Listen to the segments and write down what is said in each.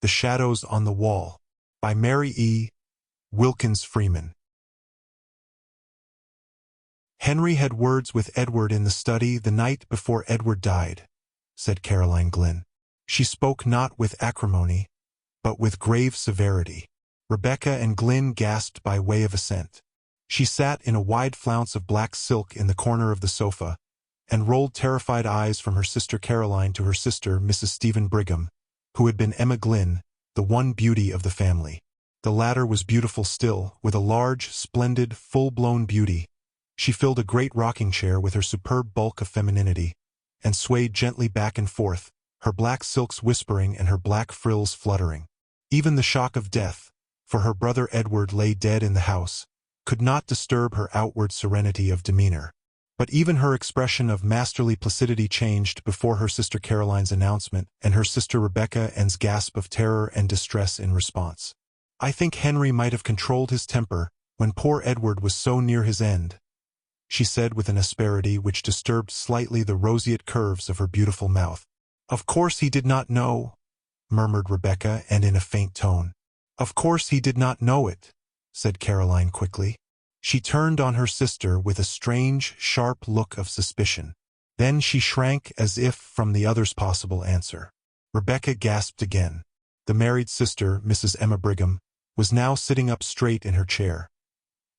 The Shadows on the Wall, by Mary E. Wilkins Freeman. Henry had words with Edward in the study the night before Edward died, said Caroline Glynn. She spoke not with acrimony, but with grave severity. Rebecca and Glynn gasped by way of assent. She sat in a wide flounce of black silk in the corner of the sofa, and rolled terrified eyes from her sister Caroline to her sister, Mrs. Stephen Brigham, who had been Emma Glynn, the one beauty of the family. The latter was beautiful still, with a large, splendid, full-blown beauty. She filled a great rocking chair with her superb bulk of femininity, and swayed gently back and forth, her black silks whispering and her black frills fluttering. Even the shock of death, for her brother Edward lay dead in the house, could not disturb her outward serenity of demeanor. But even her expression of masterly placidity changed before her sister Caroline's announcement and her sister Rebecca's gasp of terror and distress in response. I think Henry might have controlled his temper when poor Edward was so near his end, she said with an asperity which disturbed slightly the roseate curves of her beautiful mouth. Of course he did not know, murmured Rebecca, and in a faint tone. Of course he did not know it, said Caroline quickly. She turned on her sister with a strange, sharp look of suspicion. Then she shrank as if from the other's possible answer. Rebecca gasped again. The married sister, Mrs. Emma Brigham, was now sitting up straight in her chair.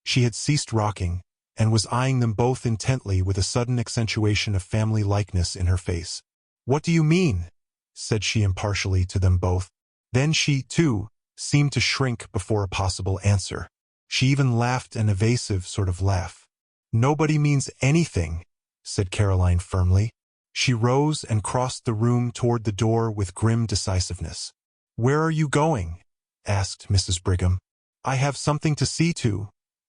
She had ceased rocking, and was eyeing them both intently with a sudden accentuation of family likeness in her face. "What do you mean?" said she impartially to them both. Then she, too, seemed to shrink before a possible answer. She even laughed an evasive sort of laugh. "Nobody means anything," said Caroline firmly. She rose and crossed the room toward the door with grim decisiveness. "Where are you going?" asked Mrs. Brigham. "I have something to see to,"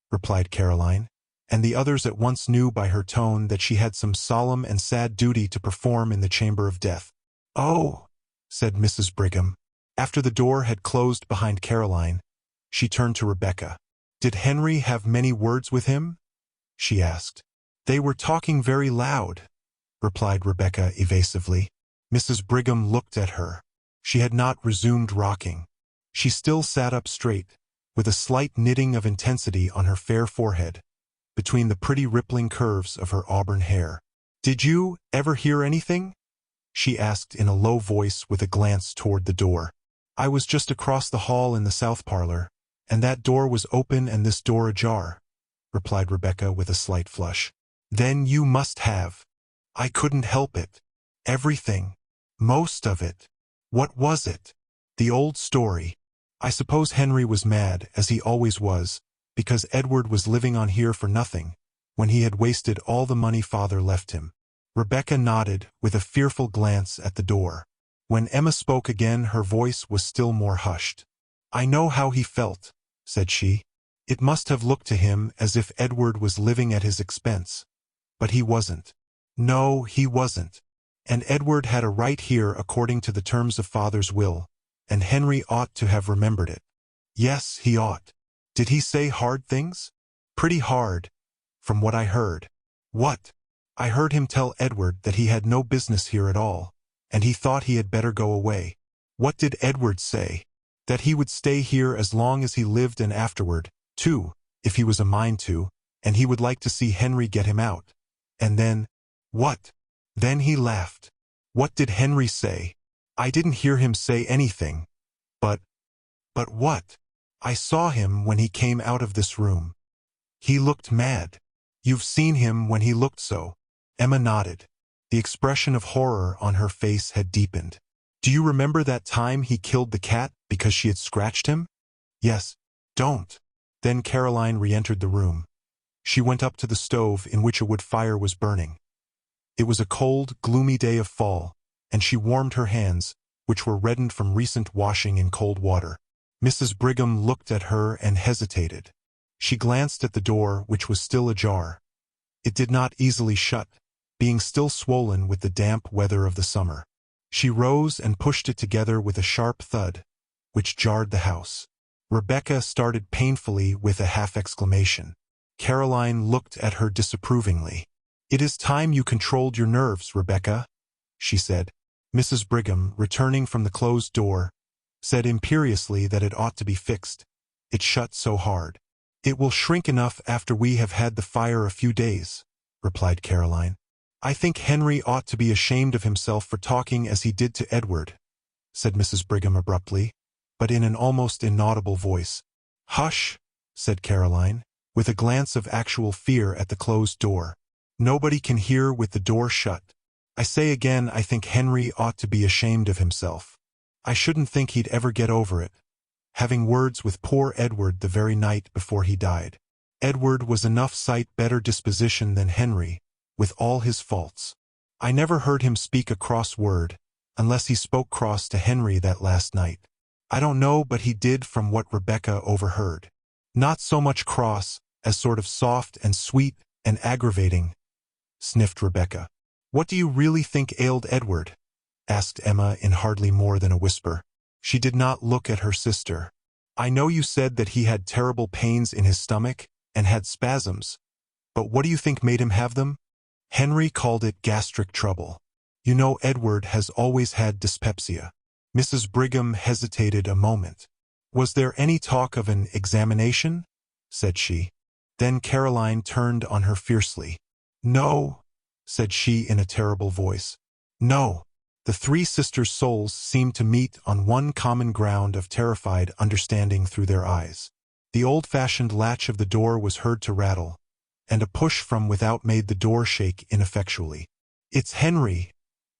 replied Caroline, and the others at once knew by her tone that she had some solemn and sad duty to perform in the chamber of death. "Oh," said Mrs. Brigham. After the door had closed behind Caroline, she turned to Rebecca. "Did Henry have many words with him?" she asked. "They were talking very loud," replied Rebecca evasively. Mrs. Brigham looked at her. She had not resumed rocking. She still sat up straight, with a slight knitting of intensity on her fair forehead, between the pretty rippling curves of her auburn hair. "Did you ever hear anything?" she asked in a low voice with a glance toward the door. "I was just across the hall in the south parlor, and that door was open and this door ajar," replied Rebecca with a slight flush. "Then you must have." "I couldn't help it. Everything. Most of it." "What was it?" "The old story. I suppose Henry was mad, as he always was, because Edward was living on here for nothing, when he had wasted all the money father left him." Rebecca nodded, with a fearful glance at the door. When Emma spoke again, her voice was still more hushed. "I know how he felt," said she. "It must have looked to him as if Edward was living at his expense. But he wasn't. No, he wasn't. And Edward had a right here according to the terms of father's will, and Henry ought to have remembered it. Yes, he ought. Did he say hard things?" "Pretty hard, from what I heard." "What?" "I heard him tell Edward that he had no business here at all, and he thought he had better go away." "What did Edward say?" "That he would stay here as long as he lived and afterward, too, if he was a mind to, and he would like to see Henry get him out. And then—" "What?" "Then he laughed." "What did Henry say?" "I didn't hear him say anything. But—" "But what?" "I saw him when he came out of this room. He looked mad." "You've seen him when he looked so?" Emma nodded. The expression of horror on her face had deepened. "Do you remember that time he killed the cat because she had scratched him?" "Yes." "Don't." Then Caroline re-entered the room. She went up to the stove in which a wood fire was burning. It was a cold, gloomy day of fall, and she warmed her hands, which were reddened from recent washing in cold water. Mrs. Brigham looked at her and hesitated. She glanced at the door, which was still ajar. It did not easily shut, being still swollen with the damp weather of the summer. She rose and pushed it together with a sharp thud, which jarred the house. Rebecca started painfully with a half-exclamation. Caroline looked at her disapprovingly. "It is time you controlled your nerves, Rebecca," she said. Mrs. Brigham, returning from the closed door, said imperiously that it ought to be fixed. It shut so hard. It will shrink enough after we have had the fire a few days, replied Caroline. I think Henry ought to be ashamed of himself for talking as he did to Edward, said Mrs. Brigham abruptly, but in an almost inaudible voice. Hush, said Caroline, with a glance of actual fear at the closed door. Nobody can hear with the door shut. I say again, I think Henry ought to be ashamed of himself. I shouldn't think he'd ever get over it. Having words with poor Edward the very night before he died. Edward was enough sight better disposition than Henry, with all his faults. I never heard him speak a cross word, unless he spoke cross to Henry that last night. I don't know, but he did from what Rebecca overheard. Not so much cross, as sort of soft and sweet and aggravating, sniffed Rebecca. What do you really think ailed Edward? Asked Emma in hardly more than a whisper. She did not look at her sister. I know you said that he had terrible pains in his stomach and had spasms, but what do you think made him have them? Henry called it gastric trouble. You know Edward has always had dyspepsia. Mrs. Brigham hesitated a moment. Was there any talk of an examination? Said she. Then Caroline turned on her fiercely. No, said she in a terrible voice. No. The three sisters' souls seemed to meet on one common ground of terrified understanding through their eyes. The old-fashioned latch of the door was heard to rattle, and a push from without made the door shake ineffectually. It's Henry,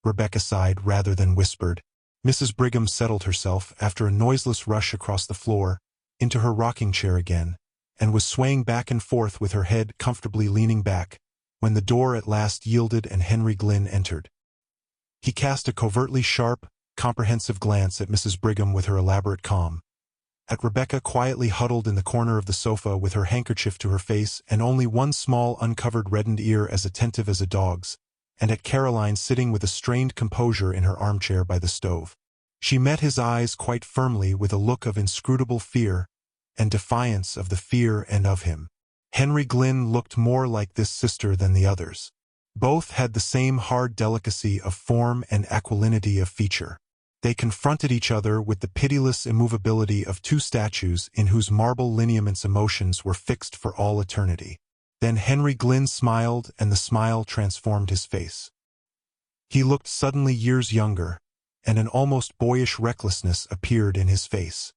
Rebecca sighed rather than whispered. Mrs. Brigham settled herself, after a noiseless rush across the floor, into her rocking chair again, and was swaying back and forth with her head comfortably leaning back, when the door at last yielded and Henry Glynn entered. He cast a covertly sharp, comprehensive glance at Mrs. Brigham with her elaborate calm, at Rebecca quietly huddled in the corner of the sofa with her handkerchief to her face and only one small uncovered reddened ear as attentive as a dog's, and at Caroline sitting with a strained composure in her armchair by the stove. She met his eyes quite firmly with a look of inscrutable fear and defiance of the fear and of him. Henry Glynn looked more like this sister than the others. Both had the same hard delicacy of form and aquilinity of feature. They confronted each other with the pitiless immovability of two statues in whose marble lineaments emotions were fixed for all eternity. Then Henry Glynn smiled, and the smile transformed his face. He looked suddenly years younger, and an almost boyish recklessness appeared in his face.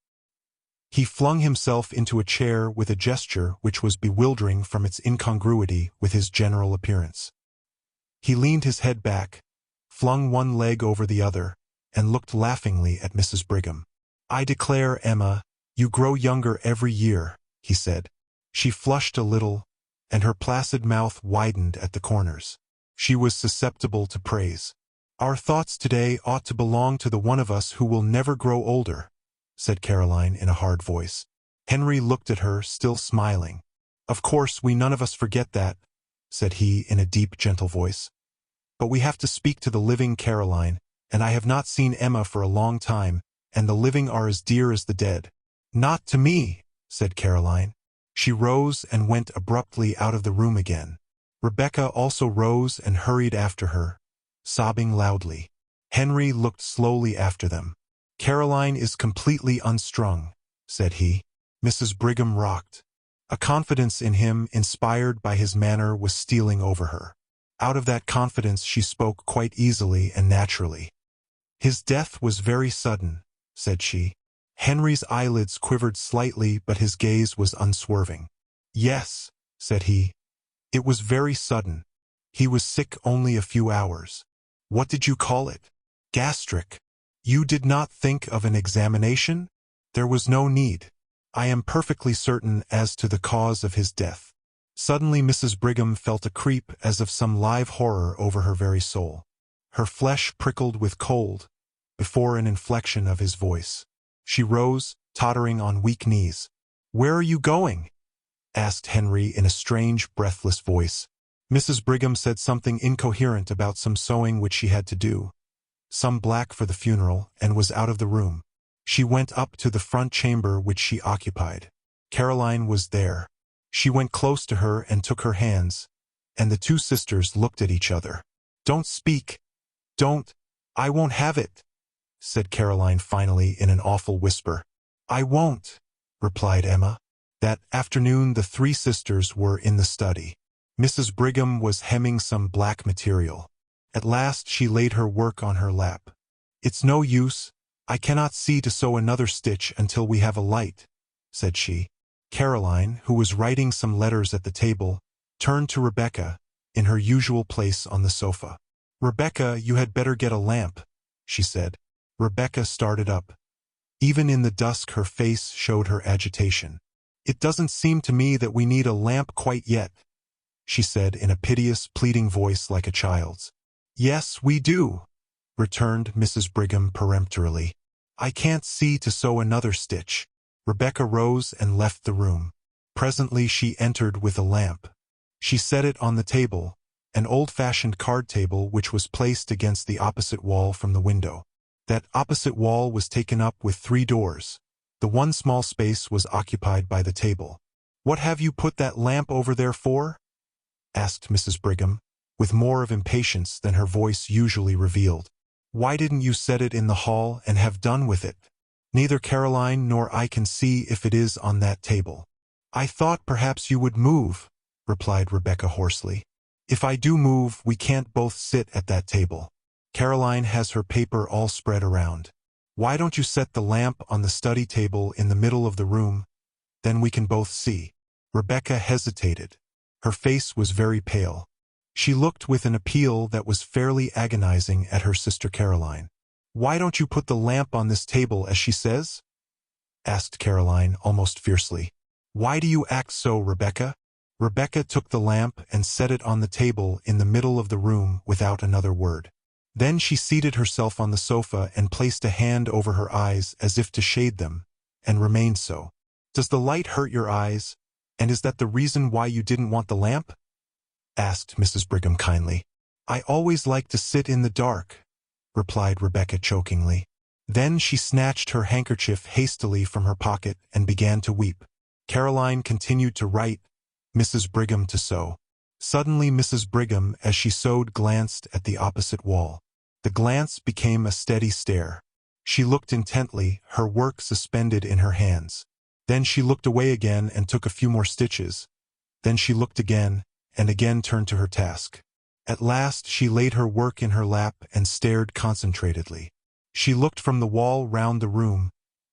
He flung himself into a chair with a gesture which was bewildering from its incongruity with his general appearance. He leaned his head back, flung one leg over the other, and looked laughingly at Mrs. Brigham. I declare, Emma, you grow younger every year, he said. She flushed a little, and her placid mouth widened at the corners. She was susceptible to praise. Our thoughts today ought to belong to the one of us who will never grow older, said Caroline in a hard voice. Henry looked at her, still smiling. Of course, we none of us forget that, said he in a deep, gentle voice. But we have to speak to the living, Caroline, and I have not seen Emma for a long time, and the living are as dear as the dead. Not to me, said Caroline. She rose and went abruptly out of the room again. Rebecca also rose and hurried after her, sobbing loudly. Henry looked slowly after them. Caroline is completely unstrung, said he. Mrs. Brigham rocked. A confidence in him, inspired by his manner, was stealing over her. Out of that confidence she spoke quite easily and naturally. His death was very sudden, said she. Henry's eyelids quivered slightly, but his gaze was unswerving. Yes, said he. It was very sudden. He was sick only a few hours. What did you call it? Gastric. You did not think of an examination? There was no need. I am perfectly certain as to the cause of his death. Suddenly Mrs. Brigham felt a creep as of some live horror over her very soul. Her flesh prickled with cold, before an inflection of his voice. She rose, tottering on weak knees. Where are you going? Asked Henry in a strange, breathless voice. Mrs. Brigham said something incoherent about some sewing which she had to do, some black for the funeral, and was out of the room. She went up to the front chamber which she occupied. Caroline was there. She went close to her and took her hands, and the two sisters looked at each other. Don't speak. Don't. I won't have it, said Caroline finally in an awful whisper. "I won't," replied Emma. That afternoon the three sisters were in the study. Mrs. Brigham was hemming some black material. At last she laid her work on her lap. "It's no use, I cannot see to sew another stitch until we have a light," said she. Caroline, who was writing some letters at the table, turned to Rebecca, in her usual place on the sofa. "Rebecca, you had better get a lamp," she said. Rebecca started up. Even in the dusk her face showed her agitation. "It doesn't seem to me that we need a lamp quite yet," she said in a piteous, pleading voice like a child's. "Yes, we do," returned Mrs. Brigham peremptorily. "I can't see to sew another stitch." Rebecca rose and left the room. Presently she entered with a lamp. She set it on the table, an old-fashioned card table which was placed against the opposite wall from the window. That opposite wall was taken up with 3 doors. The one small space was occupied by the table. "What have you put that lamp over there for?" asked Mrs. Brigham, with more of impatience than her voice usually revealed. "Why didn't you set it in the hall and have done with it? Neither Caroline nor I can see if it is on that table." "I thought perhaps you would move," replied Rebecca hoarsely. "If I do move, we can't both sit at that table. Caroline has her paper all spread around. Why don't you set the lamp on the study table in the middle of the room? Then we can both see." Rebecca hesitated. Her face was very pale. She looked with an appeal that was fairly agonizing at her sister Caroline. "Why don't you put the lamp on this table as she says?" asked Caroline almost fiercely. "Why do you act so, Rebecca?" Rebecca took the lamp and set it on the table in the middle of the room without another word. Then she seated herself on the sofa and placed a hand over her eyes as if to shade them, and remained so. "Does the light hurt your eyes, and is that the reason why you didn't want the lamp?" asked Mrs. Brigham kindly. "I always like to sit in the dark," replied Rebecca chokingly. Then she snatched her handkerchief hastily from her pocket and began to weep. Caroline continued to write, Mrs. Brigham to sew. Suddenly Mrs. Brigham, as she sewed, glanced at the opposite wall. The glance became a steady stare. She looked intently, her work suspended in her hands. Then she looked away again and took a few more stitches. Then she looked again, and again turned to her task. At last she laid her work in her lap and stared concentratedly. She looked from the wall round the room,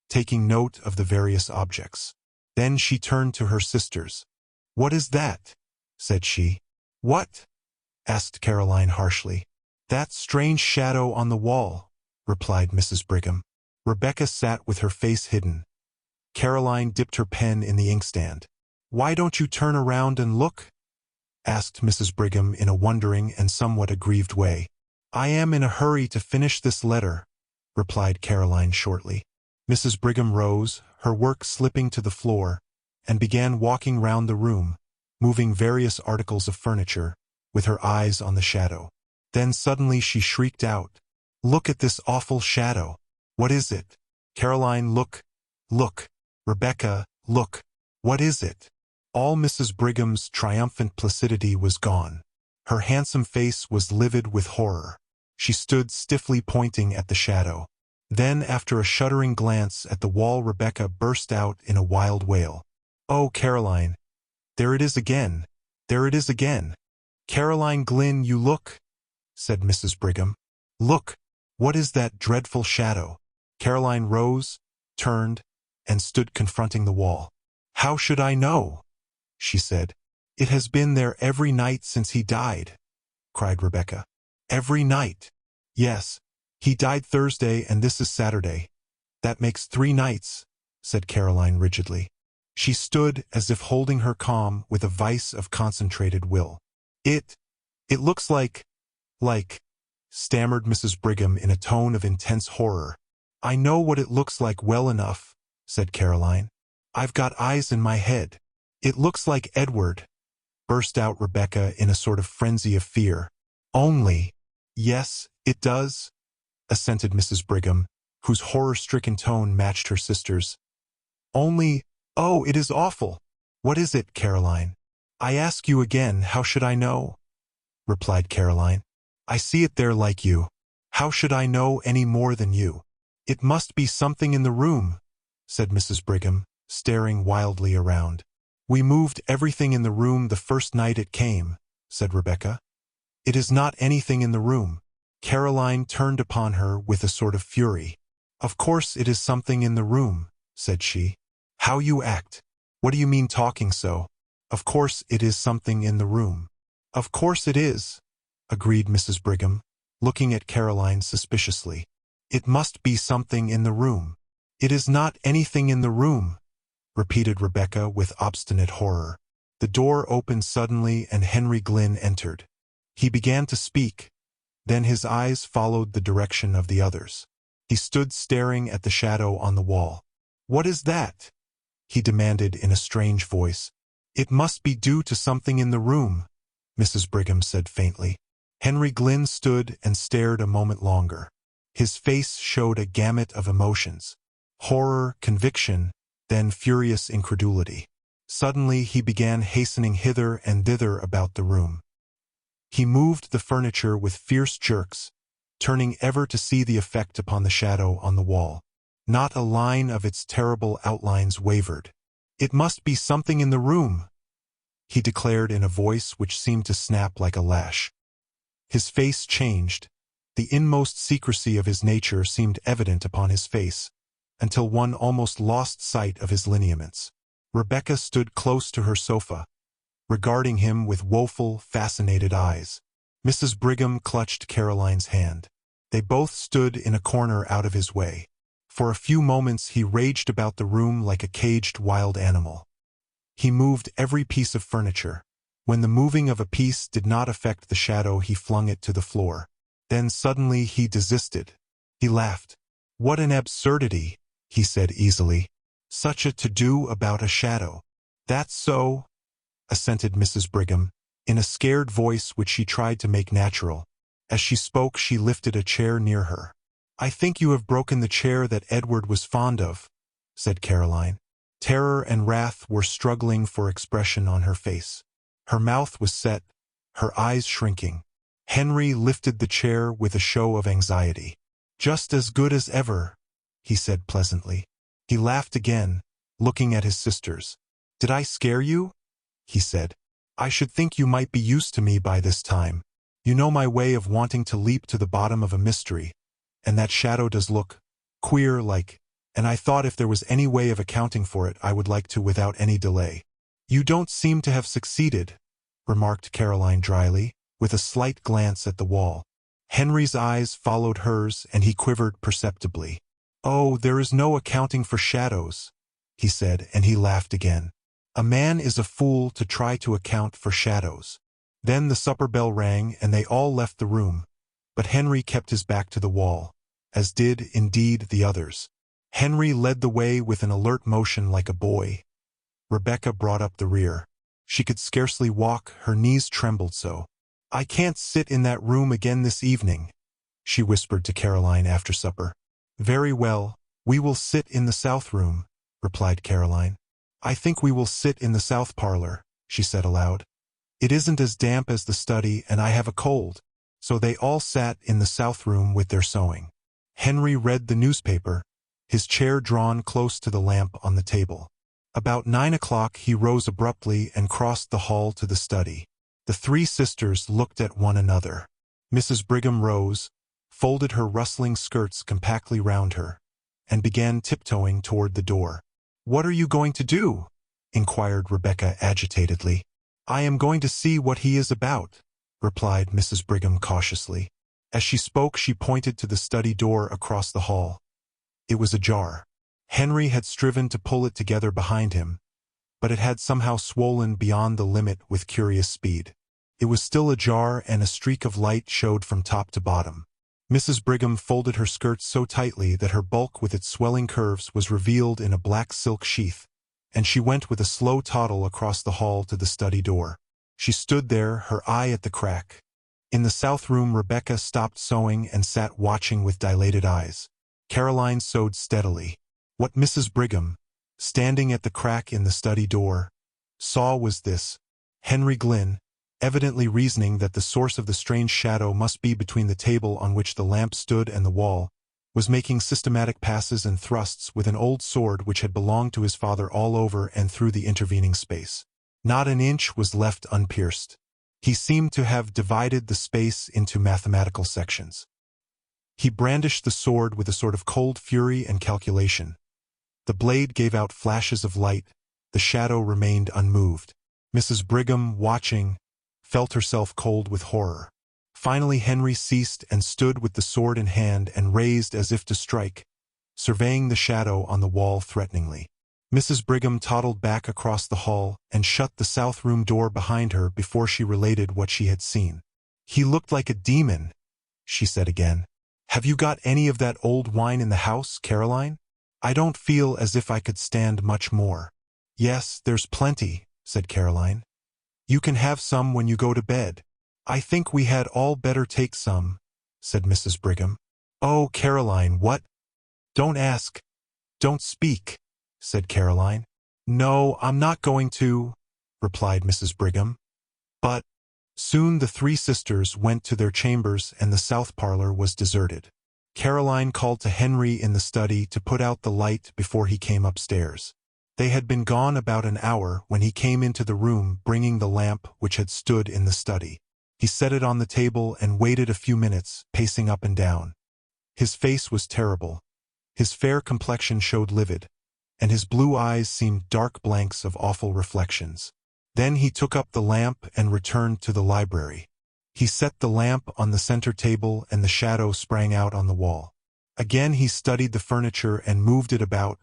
taking note of the various objects. Then she turned to her sisters. "What is that?" said she. "What?" asked Caroline harshly. "That strange shadow on the wall," replied Mrs. Brigham. Rebecca sat with her face hidden. Caroline dipped her pen in the inkstand. "Why don't you turn around and look?" asked Mrs. Brigham in a wondering and somewhat aggrieved way. "I am in a hurry to finish this letter," replied Caroline shortly. Mrs. Brigham rose, her work slipping to the floor, and began walking round the room, moving various articles of furniture, with her eyes on the shadow. Then suddenly she shrieked out, "Look at this awful shadow! What is it? Caroline, look! Look! Rebecca, look! What is it?" All Mrs. Brigham's triumphant placidity was gone. Her handsome face was livid with horror. She stood stiffly pointing at the shadow. Then, after a shuddering glance at the wall, Rebecca burst out in a wild wail. "Oh, Caroline! There it is again! There it is again! Caroline Glynn, you look!" said Mrs. Brigham. "Look! What is that dreadful shadow?" Caroline rose, turned, and stood confronting the wall. "How should I know?" she said. "It has been there every night since he died," cried Rebecca. "Every night?" "Yes. He died Thursday and this is Saturday. That makes 3 nights," said Caroline rigidly. She stood as if holding her calm with a vice of concentrated will. It looks like, stammered Mrs. Brigham in a tone of intense horror. "I know what it looks like well enough," said Caroline. "I've got eyes in my head. It looks like Edward," burst out Rebecca in a sort of frenzy of fear. "Only—" "Yes, it does," assented Mrs. Brigham, whose horror-stricken tone matched her sister's. "Only, oh, it is awful!" "What is it, Caroline?" "I ask you again, how should I know?" replied Caroline. "I see it there like you. How should I know any more than you?" "It must be something in the room," said Mrs. Brigham, staring wildly around. "We moved everything in the room the first night it came," said Rebecca. "It is not anything in the room." Caroline turned upon her with a sort of fury. "Of course it is something in the room," said she. "How you act! What do you mean talking so? Of course it is something in the room." "Of course it is," agreed Mrs. Brigham, looking at Caroline suspiciously. "It must be something in the room." "It is not anything in the room," repeated Rebecca with obstinate horror. The door opened suddenly and Henry Glynn entered. He began to speak, then his eyes followed the direction of the others. He stood staring at the shadow on the wall. "What is that?" he demanded in a strange voice. "It must be due to something in the room," Mrs. Brigham said faintly. Henry Glynn stood and stared a moment longer. His face showed a gamut of emotions: horror, conviction, then furious incredulity. Suddenly he began hastening hither and thither about the room. He moved the furniture with fierce jerks, turning ever to see the effect upon the shadow on the wall. Not a line of its terrible outlines wavered. "It must be something in the room," he declared in a voice which seemed to snap like a lash. His face changed. The inmost secrecy of his nature seemed evident upon his face, until one almost lost sight of his lineaments. Rebecca stood close to her sofa, regarding him with woeful, fascinated eyes. Mrs. Brigham clutched Caroline's hand. They both stood in a corner out of his way. For a few moments he raged about the room like a caged wild animal. He moved every piece of furniture. When the moving of a piece did not affect the shadow, he flung it to the floor. Then suddenly he desisted. He laughed. "What an absurdity," he said easily. "Such a to-do about a shadow." "That's so," assented Mrs. Brigham, in a scared voice which she tried to make natural. As she spoke, she lifted a chair near her. "I think you have broken the chair that Edward was fond of," said Caroline. Terror and wrath were struggling for expression on her face. Her mouth was set, her eyes shrinking. Henry lifted the chair with a show of anxiety. "Just as good as ever," he said pleasantly. He laughed again, looking at his sisters. "Did I scare you?" he said. "I should think you might be used to me by this time. You know my way of wanting to leap to the bottom of a mystery, and that shadow does look queer like, and I thought if there was any way of accounting for it I would like to without any delay." "You don't seem to have succeeded," remarked Caroline dryly, with a slight glance at the wall. Henry's eyes followed hers and he quivered perceptibly. "Oh, there is no accounting for shadows," he said, and he laughed again. "A man is a fool to try to account for shadows." Then the supper bell rang and they all left the room, but Henry kept his back to the wall, as did, indeed, the others. Henry led the way with an alert motion like a boy. Rebecca brought up the rear. She could scarcely walk, her knees trembled so. "I can't sit in that room again this evening," she whispered to Caroline after supper. "Very well, we will sit in the south room," replied Caroline. "I think we will sit in the south parlor," she said aloud. "It isn't as damp as the study and I have a cold." So they all sat in the south room with their sewing. Henry read the newspaper, his chair drawn close to the lamp on the table. About 9 o'clock he rose abruptly and crossed the hall to the study. The three sisters looked at one another. Mrs. Brigham rose, folded her rustling skirts compactly round her, and began tiptoeing toward the door. "What are you going to do?" inquired Rebecca agitatedly. "I am going to see what he is about," replied Mrs. Brigham cautiously. As she spoke, she pointed to the study door across the hall. It was ajar. Henry had striven to pull it together behind him, but it had somehow swollen beyond the limit with curious speed. It was still ajar and a streak of light showed from top to bottom. Mrs. Brigham folded her skirts so tightly that her bulk with its swelling curves was revealed in a black silk sheath, and she went with a slow toddle across the hall to the study door. She stood there, her eye at the crack. In the south room Rebecca stopped sewing and sat watching with dilated eyes. Caroline sewed steadily. What Mrs. Brigham, standing at the crack in the study door, saw was this: Henry Glynn, evidently reasoning that the source of the strange shadow must be between the table on which the lamp stood and the wall, was making systematic passes and thrusts with an old sword which had belonged to his father all over and through the intervening space. Not an inch was left unpierced. He seemed to have divided the space into mathematical sections. He brandished the sword with a sort of cold fury and calculation. The blade gave out flashes of light. The shadow remained unmoved. Mrs. Brigham, watching, felt herself cold with horror. Finally Henry ceased and stood with the sword in hand and raised as if to strike, surveying the shadow on the wall threateningly. Mrs. Brigham toddled back across the hall and shut the south room door behind her before she related what she had seen. "He looked like a demon," she said again. "Have you got any of that old wine in the house, Caroline? I don't feel as if I could stand much more." "Yes, there's plenty," said Caroline. "You can have some when you go to bed." "I think we had all better take some," said Mrs. Brigham. "Oh, Caroline, what?" "Don't ask. Don't speak," said Caroline. "No, I'm not going to," replied Mrs. Brigham. But soon the three sisters went to their chambers and the south parlor was deserted. Caroline called to Henry in the study to put out the light before he came upstairs. They had been gone about an hour when he came into the room bringing the lamp which had stood in the study. He set it on the table and waited a few minutes, pacing up and down. His face was terrible. His fair complexion showed livid, and his blue eyes seemed dark blanks of awful reflections. Then he took up the lamp and returned to the library. He set the lamp on the center table and the shadow sprang out on the wall. Again he studied the furniture and moved it about,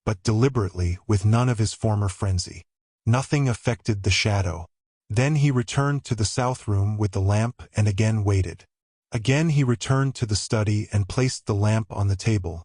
but deliberately, with none of his former frenzy. Nothing affected the shadow. Then he returned to the south room with the lamp and again waited. Again he returned to the study and placed the lamp on the table,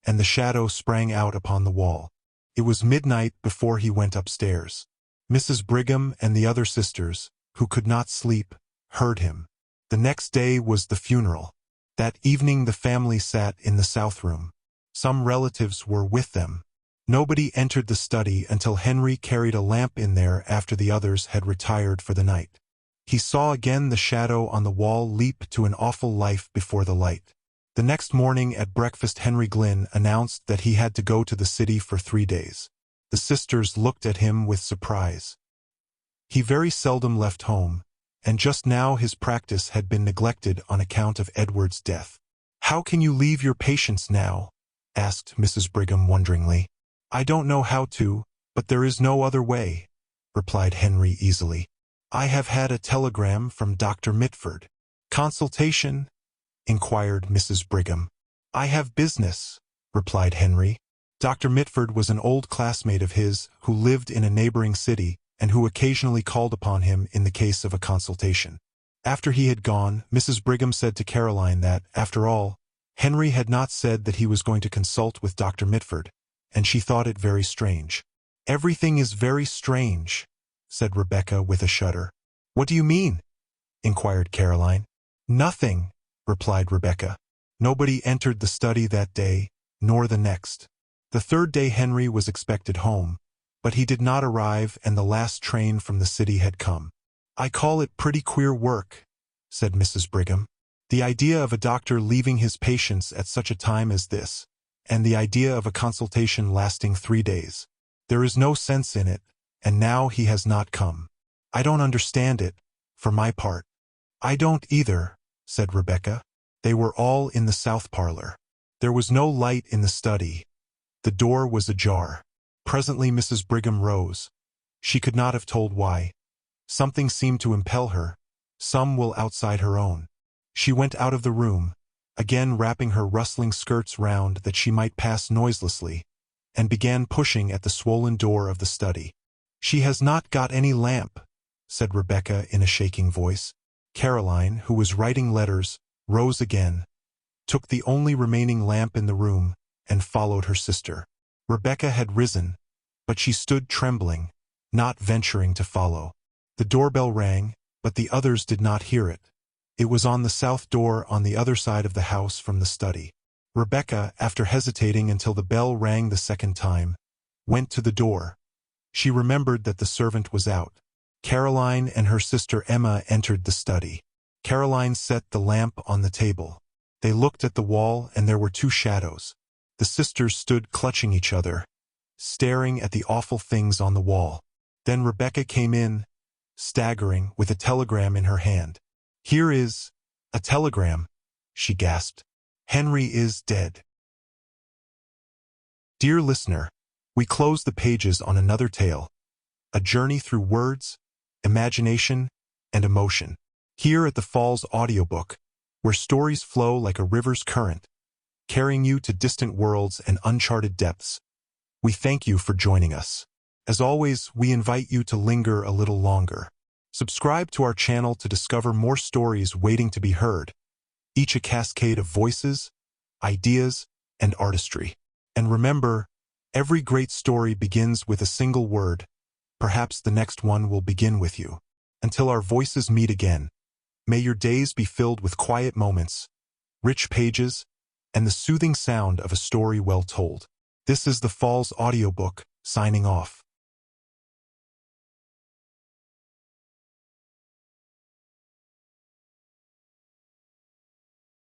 and the shadow sprang out upon the wall. It was midnight before he went upstairs. Mrs. Brigham and the other sisters, who could not sleep, heard him. The next day was the funeral. That evening the family sat in the south room. Some relatives were with them. Nobody entered the study until Henry carried a lamp in there after the others had retired for the night. He saw again the shadow on the wall leap to an awful life before the light. The next morning at breakfast Henry Glynn announced that he had to go to the city for 3 days. The sisters looked at him with surprise. He very seldom left home, and just now his practice had been neglected on account of Edward's death. "How can you leave your patients now?" asked Mrs. Brigham wonderingly. "I don't know how to, but there is no other way," replied Henry easily. "I have had a telegram from Dr. Mitford." "Consultation?" inquired Mrs. Brigham. "I have business," replied Henry. Dr. Mitford was an old classmate of his who lived in a neighboring city and who occasionally called upon him in the case of a consultation. After he had gone, Mrs. Brigham said to Caroline that, after all, Henry had not said that he was going to consult with Dr. Mitford, and she thought it very strange. "Everything is very strange," said Rebecca with a shudder. "What do you mean?" inquired Caroline. "Nothing," replied Rebecca. Nobody entered the study that day, nor the next. The third day Henry was expected home, but he did not arrive and the last train from the city had come. "I call it pretty queer work," said Mrs. Brigham. "The idea of a doctor leaving his patients at such a time as this, and the idea of a consultation lasting 3 days. There is no sense in it, and now he has not come. I don't understand it, for my part." "I don't either," said Rebecca. They were all in the south parlor. There was no light in the study. The door was ajar. Presently Mrs. Brigham rose. She could not have told why. Something seemed to impel her, some will outside her own. She went out of the room, again wrapping her rustling skirts round that she might pass noiselessly, and began pushing at the swollen door of the study. "She has not got any lamp," said Rebecca in a shaking voice. Caroline, who was writing letters, rose again, took the only remaining lamp in the room, and followed her sister. Rebecca had risen, but she stood trembling, not venturing to follow. The doorbell rang, but the others did not hear it. It was on the south door on the other side of the house from the study. Rebecca, after hesitating until the bell rang the second time, went to the door. She remembered that the servant was out. Caroline and her sister Emma entered the study. Caroline set the lamp on the table. They looked at the wall, and there were two shadows. The sisters stood clutching each other, staring at the awful things on the wall. Then Rebecca came in, staggering, with a telegram in her hand. "Here is a telegram," she gasped. "Henry is dead." Dear listener, we close the pages on another tale, a journey through words, imagination, and emotion. Here at the Falls Audiobook, where stories flow like a river's current, carrying you to distant worlds and uncharted depths. We thank you for joining us. As always, we invite you to linger a little longer. Subscribe to our channel to discover more stories waiting to be heard, each a cascade of voices, ideas, and artistry. And remember, every great story begins with a single word. Perhaps the next one will begin with you. Until our voices meet again, may your days be filled with quiet moments, rich pages, and the soothing sound of a story well told. This is the Falls Audiobook, signing off.